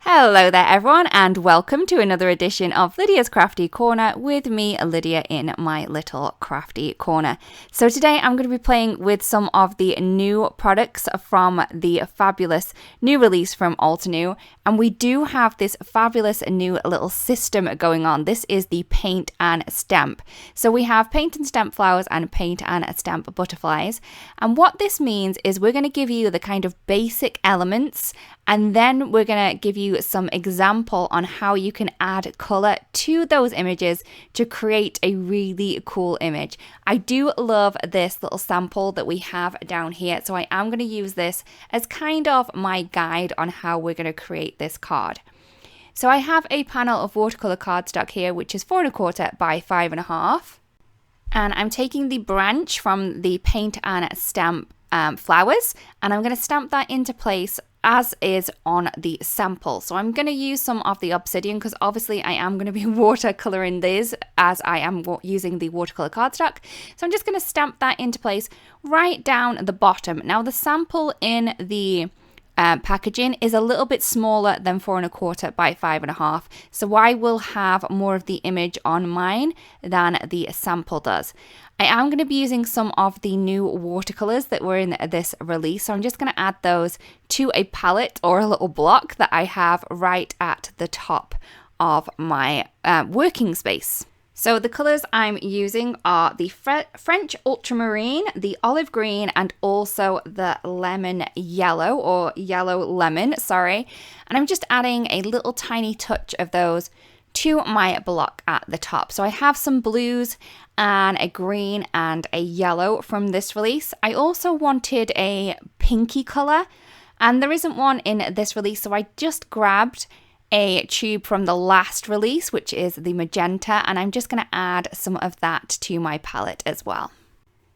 Hello there everyone, and welcome to another edition of Lydia's Crafty Corner with me, Lydia, in my little crafty corner. So today I'm going to be playing with some of the new products from the fabulous new release from Altenew, and we do have this fabulous new little system going on. This is the paint and stamp. So we have paint and stamp flowers and paint and stamp butterflies, and what this means is we're going to give you the kind of basic elements, and then we're going to give you some example on how you can add color to those images to create a really cool image. I do love this little sample that we have down here, so I am going to use this as kind of my guide on how we're going to create this card. So I have a panel of watercolor cardstock here, which is 4 1/4 by 5 1/2. And I'm taking the branch from the paint and stamp flowers, and I'm going to stamp that into place as is on the sample. So I'm going to use some of the Obsidian because obviously I am going to be watercoloring this as I am using the watercolor cardstock. So I'm just going to stamp that into place right down the bottom. Now the sample in the packaging is a little bit smaller than 4 1/4 by 5 1/2, so I will have more of the image on mine than the sample does. I am going to be using some of the new watercolors that were in this release, so I'm just going to add those to a palette or a little block that I have right at the top of my working space. So the colors I'm using are the French Ultramarine, the olive green, and also the lemon yellow, or yellow lemon, sorry. And I'm just adding a little tiny touch of those to my block at the top. So I have some blues and a green and a yellow from this release. I also wanted a pinky color, and there isn't one in this release, so I just grabbed a tube from the last release, which is the Magenta, and I'm just going to add some of that to my palette as well.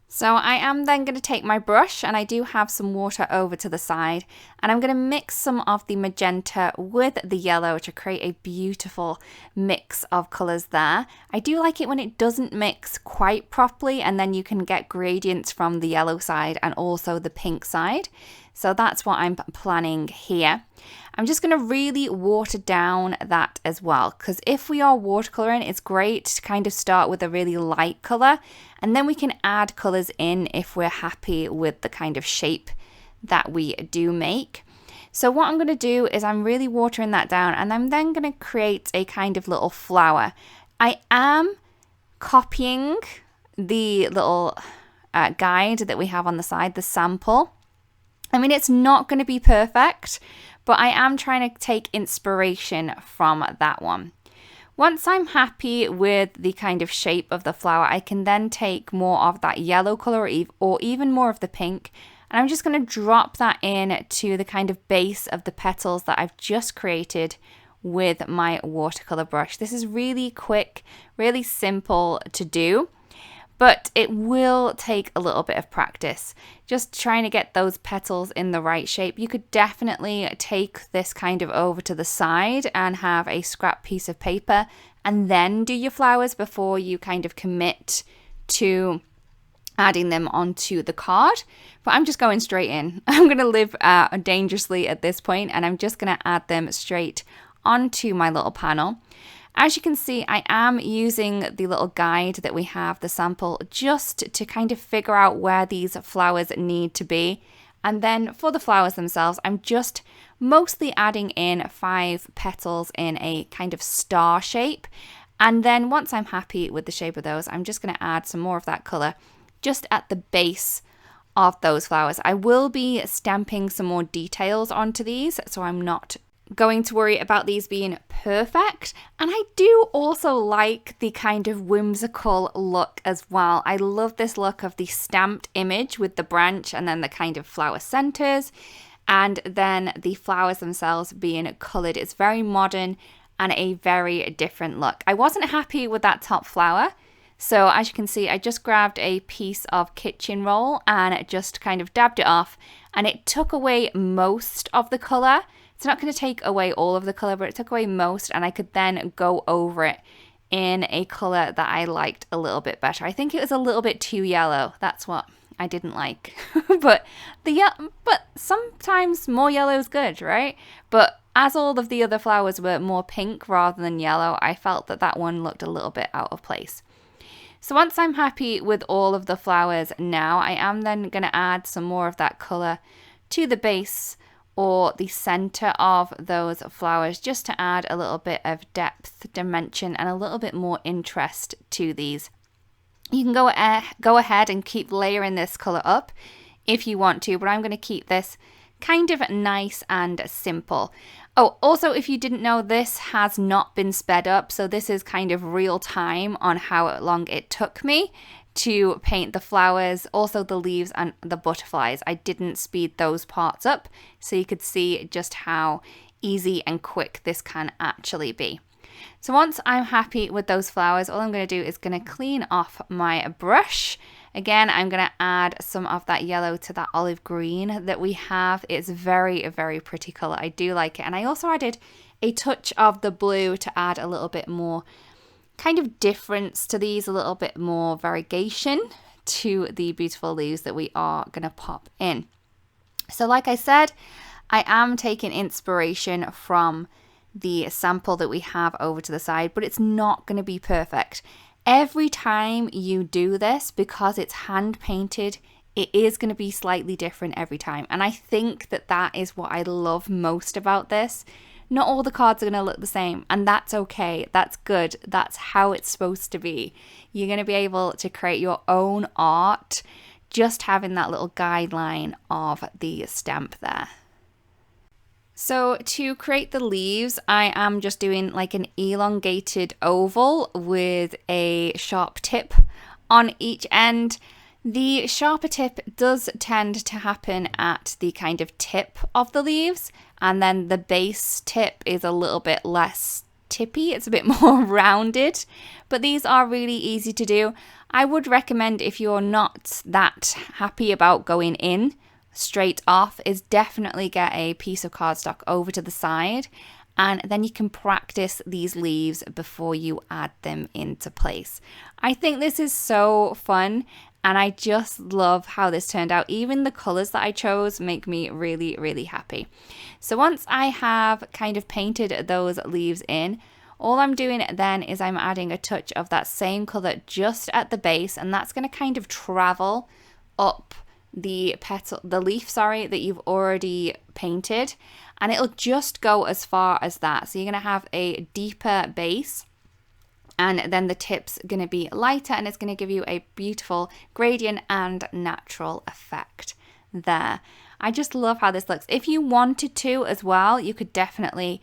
So I am then going to take my brush, and I do have some water over to the side, and I'm going to mix some of the magenta with the yellow to create a beautiful mix of colours there. I do like it when it doesn't mix quite properly, and then you can get gradients from the yellow side and also the pink side. So that's what I'm planning here. I'm just going to really water down that as well, because if we are watercoloring, it's great to kind of start with a really light colour, and then we can add colours in if we're happy with the kind of shape that we do make. So what I'm going to do is I'm really watering that down, and I'm then going to create a kind of little flower. I am copying the little guide that we have on the side, the sample. I mean, it's not going to be perfect, but I am trying to take inspiration from that one. Once I'm happy with the kind of shape of the flower, I can then take more of that yellow color or even more of the pink, and I'm just going to drop that in to the kind of base of the petals that I've just created with my watercolor brush. This is really quick, really simple to do, but it will take a little bit of practice. Just trying to get those petals in the right shape. You could definitely take this kind of over to the side and have a scrap piece of paper and then do your flowers before you kind of commit to adding them onto the card. But I'm just going straight in. I'm going to live dangerously at this point, and I'm just going to add them straight onto my little panel. As you can see, I am using the little guide that we have, the sample, just to kind of figure out where these flowers need to be. And then for the flowers themselves, I'm just mostly adding in 5 petals in a kind of star shape. And then once I'm happy with the shape of those, I'm just going to add some more of that color just at the base of those flowers. I will be stamping some more details onto these, so I'm not going to worry about these being perfect. And I do also like the kind of whimsical look as well. I love this look of the stamped image with the branch and then the kind of flower centers, and then the flowers themselves being colored. It's very modern and a very different look. I wasn't happy with that top flower, so as you can see, I just grabbed a piece of kitchen roll and just kind of dabbed it off, and it took away most of the color. It's not going to take away all of the color, but it took away most, and I could then go over it in a color that I liked a little bit better. I think it was a little bit too yellow. That's what I didn't like. but sometimes more yellow is good, right? But as all of the other flowers were more pink rather than yellow, I felt that that one looked a little bit out of place. So once I'm happy with all of the flowers now, I am then going to add some more of that colour to the base or the center of those flowers, just to add a little bit of depth, dimension, and a little bit more interest to these. You can go ahead and keep layering this color up if you want to, but I'm going to keep this kind of nice and simple. Oh, also, if you didn't know, this has not been sped up, so this is kind of real time on how long it took me to paint the flowers, also the leaves and the butterflies. I didn't speed those parts up, so you could see just how easy and quick this can actually be. So once I'm happy with those flowers, all I'm going to do is going to clean off my brush. Again, I'm going to add some of that yellow to that olive green that we have. It's very, very pretty color. I do like it. And I also added a touch of the blue to add a little bit more kind of difference to these, a little bit more variegation to the beautiful leaves that we are going to pop in. So like I said, I am taking inspiration from the sample that we have over to the side, but it's not going to be perfect. Every time you do this, because it's hand painted, it is going to be slightly different every time. And I think that that is what I love most about this. Not all the cards are going to look the same, and that's okay. That's good. That's how it's supposed to be. You're going to be able to create your own art, just having that little guideline of the stamp there. So to create the leaves, I am just doing like an elongated oval with a sharp tip on each end. The sharper tip does tend to happen at the kind of tip of the leaves, and then the base tip is a little bit less tippy. It's a bit more rounded, but these are really easy to do. I would recommend, if you're not that happy about going in straight off, is definitely get a piece of cardstock over to the side, and then you can practice these leaves before you add them into place. I think this is so fun, and I just love how this turned out. Even the colors that I chose make me really, really happy. So once I have kind of painted those leaves in, all I'm doing then is I'm adding a touch of that same color just at the base, and that's going to kind of travel up the leaf that you've already painted, and it'll just go as far as that. So you're going to have a deeper base, and then the tip's going to be lighter, and it's going to give you a beautiful gradient and natural effect there. I just love how this looks. If you wanted to as well, you could definitely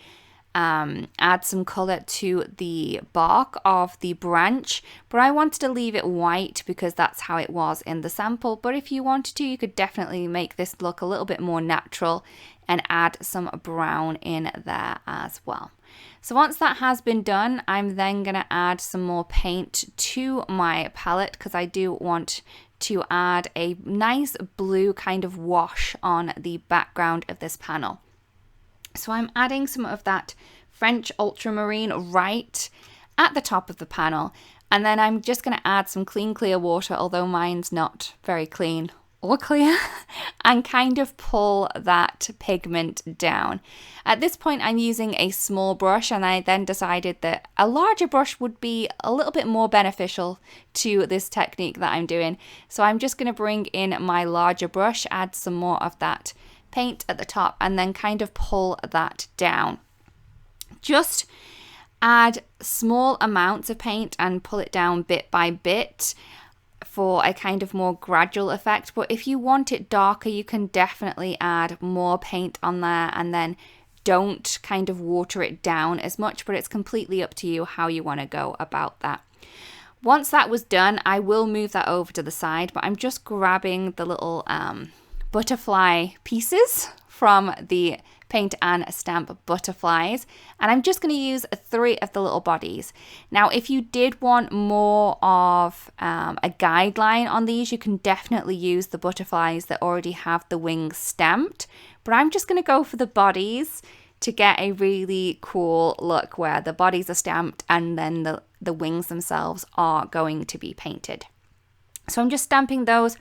add some color to the bark of the branch, but I wanted to leave it white because that's how it was in the sample. But if you wanted to, you could definitely make this look a little bit more natural and add some brown in there as well. So once that has been done, I'm then going to add some more paint to my palette, because I do want to add a nice blue kind of wash on the background of this panel. So I'm adding some of that French Ultramarine right at the top of the panel, and then I'm just going to add some clean clear water, although mine's not very clean or clear, and kind of pull that pigment down. At this point I'm using a small brush, and I then decided that a larger brush would be a little bit more beneficial to this technique that I'm doing. So I'm just going to bring in my larger brush, add some more of that paint at the top, and then kind of pull that down. Just add small amounts of paint and pull it down bit by bit for a kind of more gradual effect. But if you want it darker, you can definitely add more paint on there, and then don't kind of water it down as much, but it's completely up to you how you want to go about that. Once that was done, I will move that over to the side, but I'm just grabbing the little butterfly pieces from the paint and stamp butterflies, and I'm just going to use 3 of the little bodies. Now if you did want more of a guideline on these, you can definitely use the butterflies that already have the wings stamped, but I'm just going to go for the bodies to get a really cool look where the bodies are stamped and then the wings themselves are going to be painted. So I'm just stamping those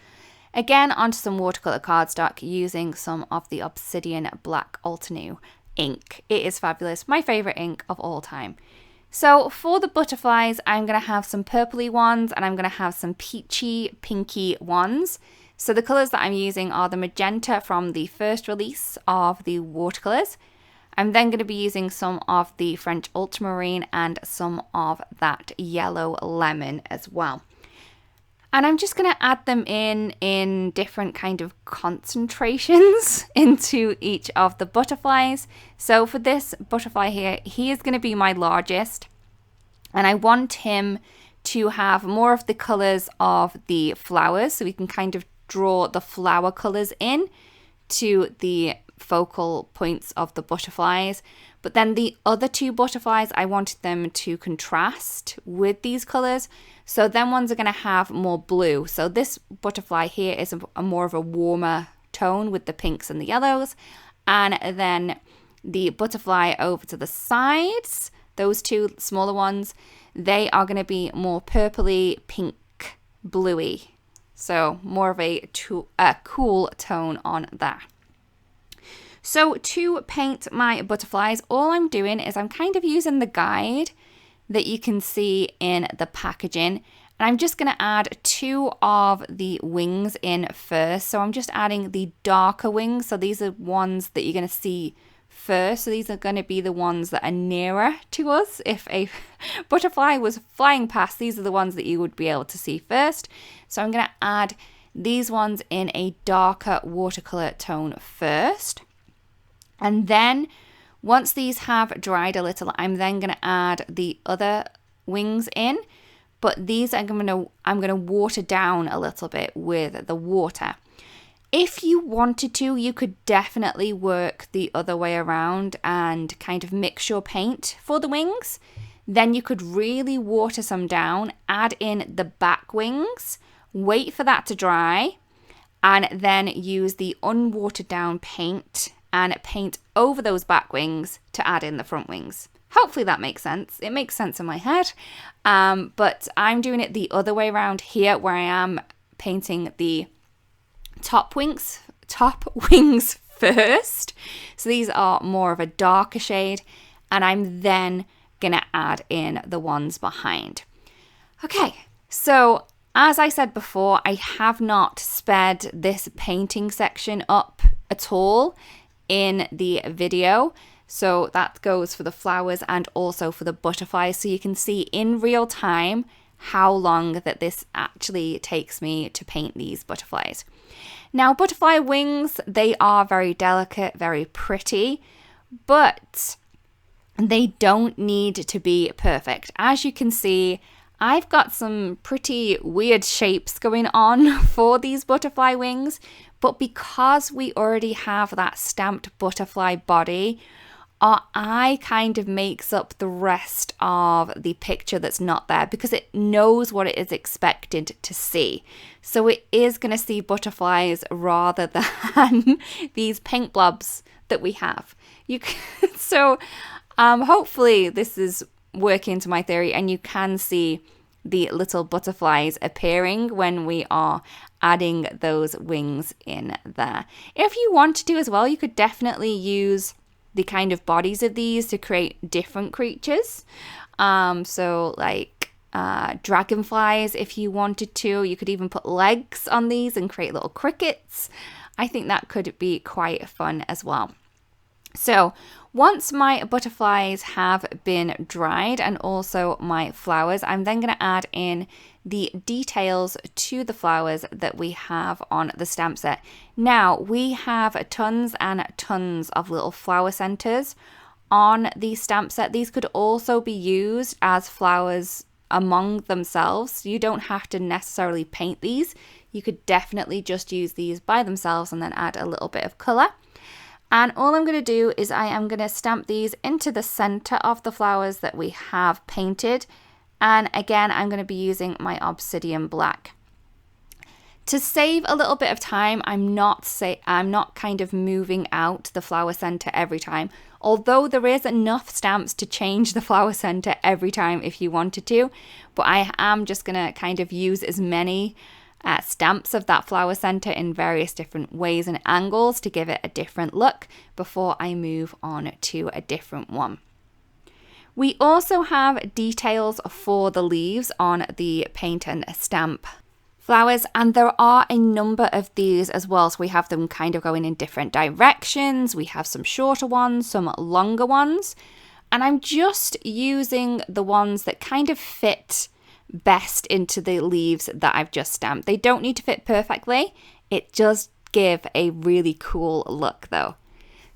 again onto some watercolor cardstock using some of the Obsidian black Altenew ink. It is fabulous. My favorite ink of all time. So for the butterflies, I'm going to have some purpley ones and I'm going to have some peachy, pinky ones. So the colours that I'm using are the Magenta from the first release of the watercolours. I'm then going to be using some of the French Ultramarine and some of that yellow lemon as well. And I'm just going to add them in different kind of concentrations into each of the butterflies. So for this butterfly here, he is going to be my largest. And I want him to have more of the colours of the flowers. So we can kind of draw the flower colours in to the focal points of the butterflies. But then the other two butterflies, I wanted them to contrast with these colours. So then ones are going to have more blue. So this butterfly here is a more of a warmer tone with the pinks and the yellows. And then the butterfly over to the sides, those two smaller ones, they are going to be more purpley, pink, bluey. So more of a cool tone on that. So to paint my butterflies, all I'm doing is I'm kind of using the guide that you can see in the packaging. And I'm just going to add two of the wings in first. So I'm just adding the darker wings. So these are ones that you're going to see first. So these are going to be the ones that are nearer to us. If a butterfly was flying past, these are the ones that you would be able to see first. So I'm going to add these ones in a darker watercolor tone first. And then once these have dried a little, I'm then going to add the other wings in. But these I'm going to water down a little bit with the water. If you wanted to, you could definitely work the other way around and kind of mix your paint for the wings. Then you could really water some down, add in the back wings, wait for that to dry, and then use the unwatered down paint and paint over those back wings to add in the front wings. Hopefully that makes sense. It makes sense in my head. But I'm doing it the other way around here, where I am painting the top wings first. So these are more of a darker shade, and I'm then gonna add in the ones behind. Okay, so as I said before, I have not sped this painting section up at all in the video. So that goes for the flowers and also for the butterflies. So you can see in real time how long that this actually takes me to paint these butterflies. Now, butterfly wings, they are very delicate, very pretty, but they don't need to be perfect. As you can see, I've got some pretty weird shapes going on for these butterfly wings, but because we already have that stamped butterfly body, our eye kind of makes up the rest of the picture that's not there, because it knows what it is expected to see. So it is going to see butterflies rather than these pink blobs that we have. Hopefully this is working to my theory, and you can see the little butterflies appearing when we are adding those wings in there. If you want to as well, you could definitely use the kind of bodies of these to create different creatures. So like dragonflies, if you wanted to. You could even put legs on these and create little crickets. I think that could be quite fun as well. So once my butterflies have been dried and also my flowers, I'm then going to add in the details to the flowers that we have on the stamp set. Now, we have tons and tons of little flower centers on the stamp set. These could also be used as flowers among themselves. You don't have to necessarily paint these. You could definitely just use these by themselves and then add a little bit of color. And all I'm going to do is I am going to stamp these into the center of the flowers that we have painted. And again, I'm going to be using my Obsidian Black. To save a little bit of time, I'm not kind of moving out the flower center every time. Although there is enough stamps to change the flower center every time if you wanted to. But I am just going to kind of use as many stamps of that flower center in various different ways and angles to give it a different look before I move on to a different one. We also have details for the leaves on the paint and stamp flowers, and there are a number of these as well. So we have them kind of going in different directions. We have some shorter ones, some longer ones, and I'm just using the ones that kind of fit best into the leaves that I've just stamped. They don't need to fit perfectly. It does give a really cool look though.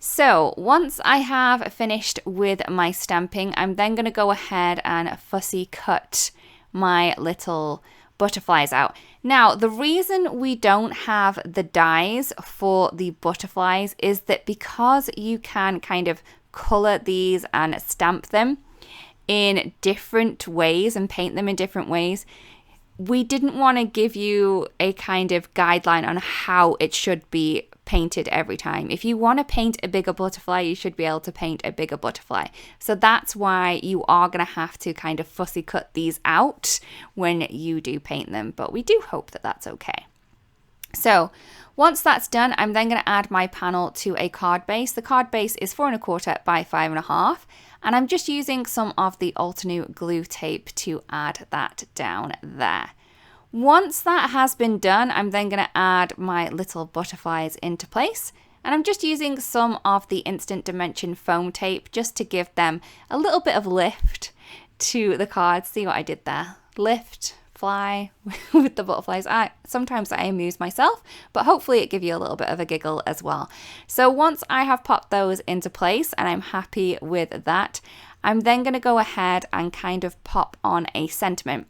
So once I have finished with my stamping, I'm then going to go ahead and fussy cut my little butterflies out. Now, the reason we don't have the dies for the butterflies is that because you can kind of color these and stamp them in different ways and paint them in different ways, we didn't want to give you a kind of guideline on how it should be painted every time. If you want to paint a bigger butterfly, you should be able to paint a bigger butterfly. So that's why you are going to have to kind of fussy cut these out when you do paint them, but we do hope that that's okay. So once that's done, I'm then going to add my panel to a card base. The card base is 4 1/4 by 5 1/2, and I'm just using some of the Altenew glue tape to add that down there. Once that has been done, I'm then going to add my little butterflies into place. And I'm just using some of the Instant Dimension foam tape just to give them a little bit of lift to the cards. See what I did there? Lift, fly with the butterflies. Sometimes I amuse myself, but hopefully it gives you a little bit of a giggle as well. So once I have popped those into place and I'm happy with that, I'm then going to go ahead and kind of pop on a sentiment.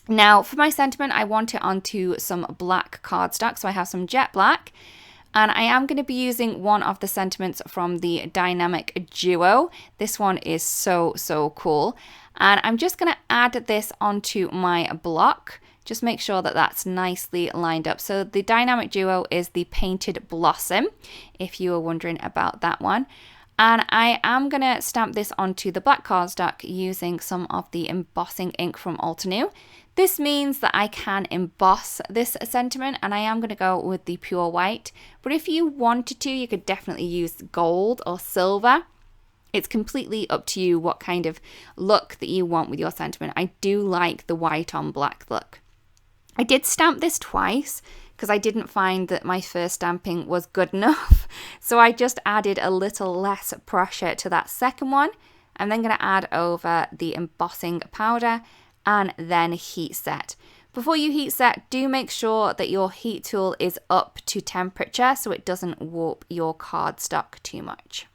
Now, for my sentiment, I want it onto some black cardstock. So I have some jet black, and I am going to be using one of the sentiments from the Dynamic Duo. This one is so cool. And I'm just going to add this onto my block. Just make sure that that's nicely lined up. So the Dynamic Duo is the Painted Blossom, if you were wondering about that one. And I am going to stamp this onto the black cardstock using some of the embossing ink from Altenew. This means that I can emboss this sentiment, and I am going to go with the pure white. But if you wanted to, you could definitely use gold or silver. It's completely up to you what kind of look that you want with your sentiment. I do like the white on black look. I did stamp this twice because I didn't find that my first stamping was good enough. So I just added a little less pressure to that second one. I'm then going to add over the embossing powder and then heat set. Before you heat set, do make sure that your heat tool is up to temperature so it doesn't warp your cardstock too much.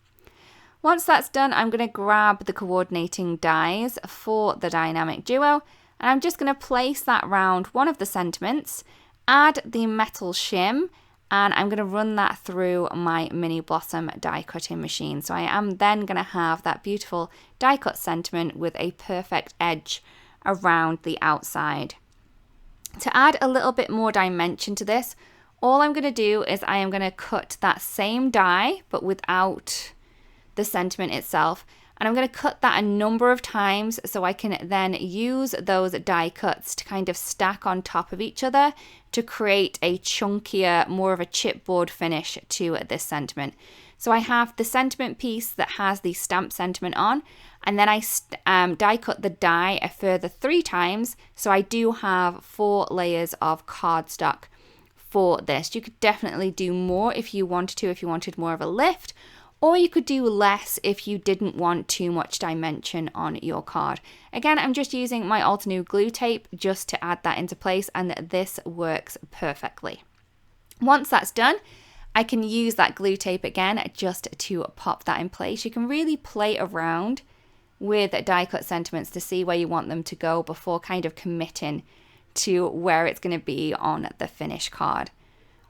Once that's done, I'm going to grab the coordinating dies for the Dynamic Duo, and I'm just going to place that around one of the sentiments, add the metal shim, and I'm going to run that through my mini blossom die cutting machine. So I am then going to have that beautiful die cut sentiment with a perfect edge around the outside. To add a little bit more dimension to this, all I'm going to do is I am going to cut that same die but without the sentiment itself, and I'm going to cut that a number of times so I can then use those die cuts to kind of stack on top of each other to create a chunkier, more of a chipboard finish to this sentiment. So I have the sentiment piece that has the stamped sentiment on, and then I die cut the die a further 3 times, so I do have 4 layers of cardstock for this. You could definitely do more if you wanted to, if you wanted more of a lift, or you could do less if you didn't want too much dimension on your card. Again, I'm just using my Altenew glue tape just to add that into place, and this works perfectly. Once that's done, I can use that glue tape again just to pop that in place. You can really play around with die cut sentiments to see where you want them to go before kind of committing to where it's going to be on the finished card.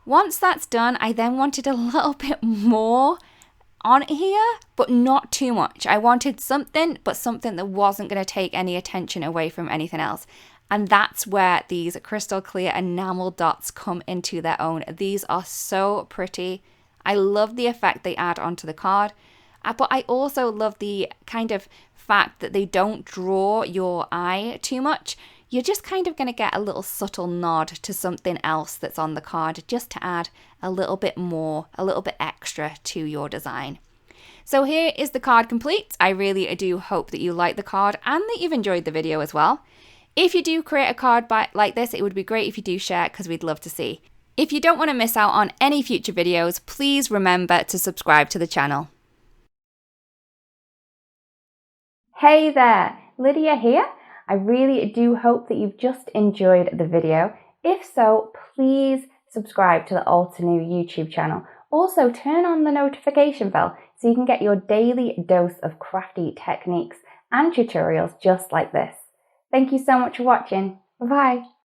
Once that's done, I then wanted a little bit more on here, but not too much. I wanted something, but something that wasn't going to take any attention away from anything else. And that's where these crystal clear enamel dots come into their own. These are so pretty. I love the effect they add onto the card, but I also love the kind of fact that they don't draw your eye too much. you're just kind of going to get a little subtle nod to something else that's on the card, just to add a little bit more, a little bit extra to your design. So here is the card complete. I really do hope that you like the card and that you've enjoyed the video as well. If you do create a card like this, it would be great if you do share it because we'd love to see. If you don't want to miss out on any future videos, please remember to subscribe to the channel. Hey there, Lydia here. I really do hope that you've just enjoyed the video. If so, please subscribe to the Altenew YouTube channel. Also, turn on the notification bell so you can get your daily dose of crafty techniques and tutorials just like this. Thank you so much for watching. Bye-bye.